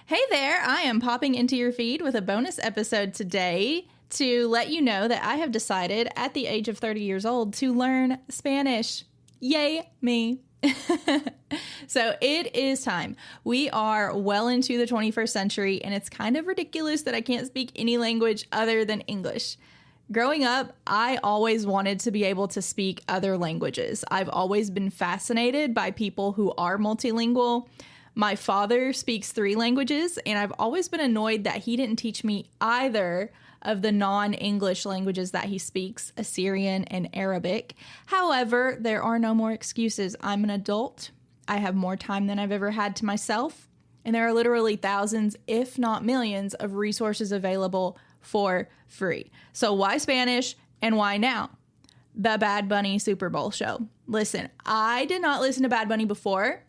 Hey there, I am popping into your feed with a bonus episode today to let you know that I have decided at the age of 30 years old to learn Spanish. Yay, me. So it is time. We are well into the 21st century, and it's kind of ridiculous that I can't speak any language other than English. Growing up, I always wanted to be able to speak other languages. I've always been fascinated by people who are multilingual. My father speaks 3 languages, and I've always been annoyed that he didn't teach me either of the non-English languages that he speaks, Assyrian and Arabic. However, there are no more excuses. I'm an adult. I have more time than I've ever had to myself, and there are literally thousands, if not millions, of resources available for free. So why Spanish and why now? The Bad Bunny Super Bowl show. Listen, I did not listen to Bad Bunny before,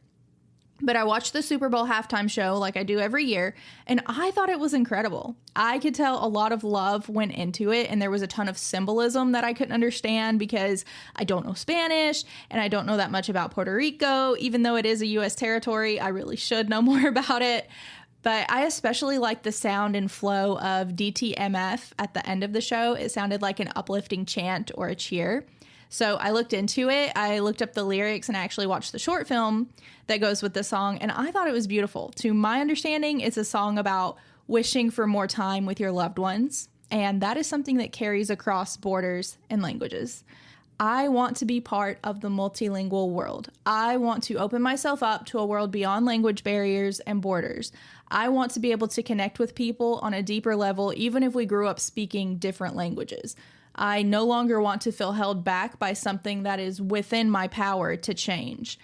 but I watched the Super Bowl halftime show like I do every year, and I thought it was incredible. I could tell a lot of love went into it, and there was a ton of symbolism that I couldn't understand because I don't know Spanish, and I don't know that much about Puerto Rico. Even though it is a U.S. territory, I really should know more about it. But I especially like the sound and flow of DTMF at the end of the show. It sounded like an uplifting chant or a cheer. So I looked into it, I looked up the lyrics, and I actually watched the short film that goes with the song, and I thought it was beautiful. To my understanding, it's a song about wishing for more time with your loved ones, and that is something that carries across borders and languages. I want to be part of the multilingual world. I want to open myself up to a world beyond language barriers and borders. I want to be able to connect with people on a deeper level, even if we grew up speaking different languages. I no longer want to feel held back by something that is within my power to change.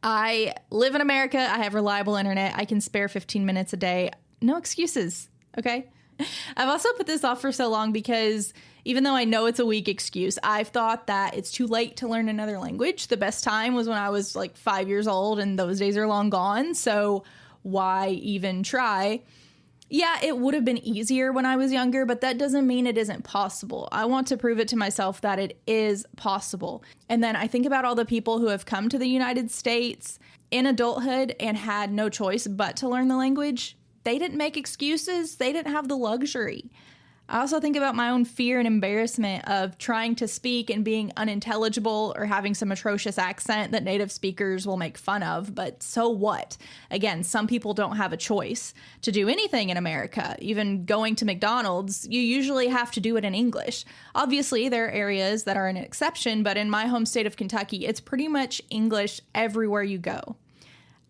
I live in America. I have reliable internet. I can spare 15 minutes a day. No excuses, okay? I've also put this off for so long because even though I know it's a weak excuse, I've thought that it's too late to learn another language. The best time was when I was like 5 years old, and those days are long gone. So why even try? Yeah, it would have been easier when I was younger, but that doesn't mean it isn't possible. I want to prove it to myself that it is possible. And then I think about all the people who have come to the United States in adulthood and had no choice but to learn the language. They didn't make excuses. They didn't have the luxury. I also think about my own fear and embarrassment of trying to speak and being unintelligible or having some atrocious accent that native speakers will make fun of. But so what? Again, some people don't have a choice to do anything in America. Even going to McDonald's, you usually have to do it in English. Obviously, there are areas that are an exception, but in my home state of Kentucky, it's pretty much English everywhere you go.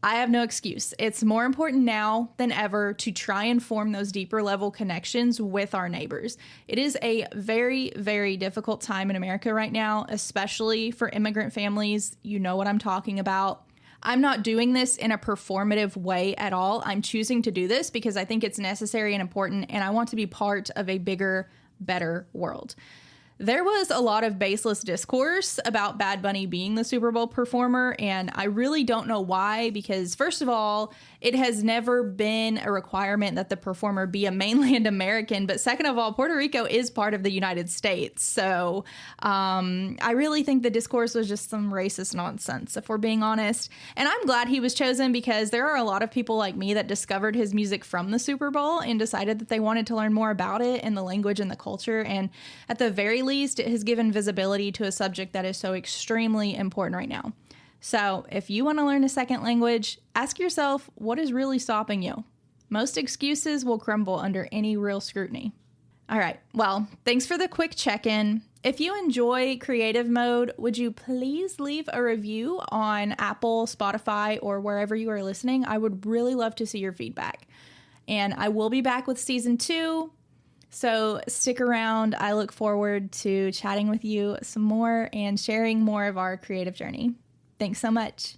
I have no excuse. It's more important now than ever to try and form those deeper level connections with our neighbors. It is a very, very difficult time in America right now, especially for immigrant families. You know what I'm talking about. I'm not doing this in a performative way at all. I'm choosing to do this because I think it's necessary and important, and I want to be part of a bigger, better world. There was a lot of baseless discourse about Bad Bunny being the Super Bowl performer, and I really don't know why, because first of all, it has never been a requirement that the performer be a mainland American, but second of all, Puerto Rico is part of the United States, so I really think the discourse was just some racist nonsense, if we're being honest, and I'm glad he was chosen because there are a lot of people like me that discovered his music from the Super Bowl and decided that they wanted to learn more about it and the language and the culture, and at the very least, it has given visibility to a subject that is so extremely important right now. So if you want to learn a second language, ask yourself, what is really stopping you? Most excuses will crumble under any real scrutiny. All right, well, thanks for the quick check-in. If you enjoy Creative Mode, would you please leave a review on Apple, Spotify, or wherever you are listening? I would really love to see your feedback. And I will be back with season 2. So stick around. I look forward to chatting with you some more and sharing more of our creative journey. Thanks so much.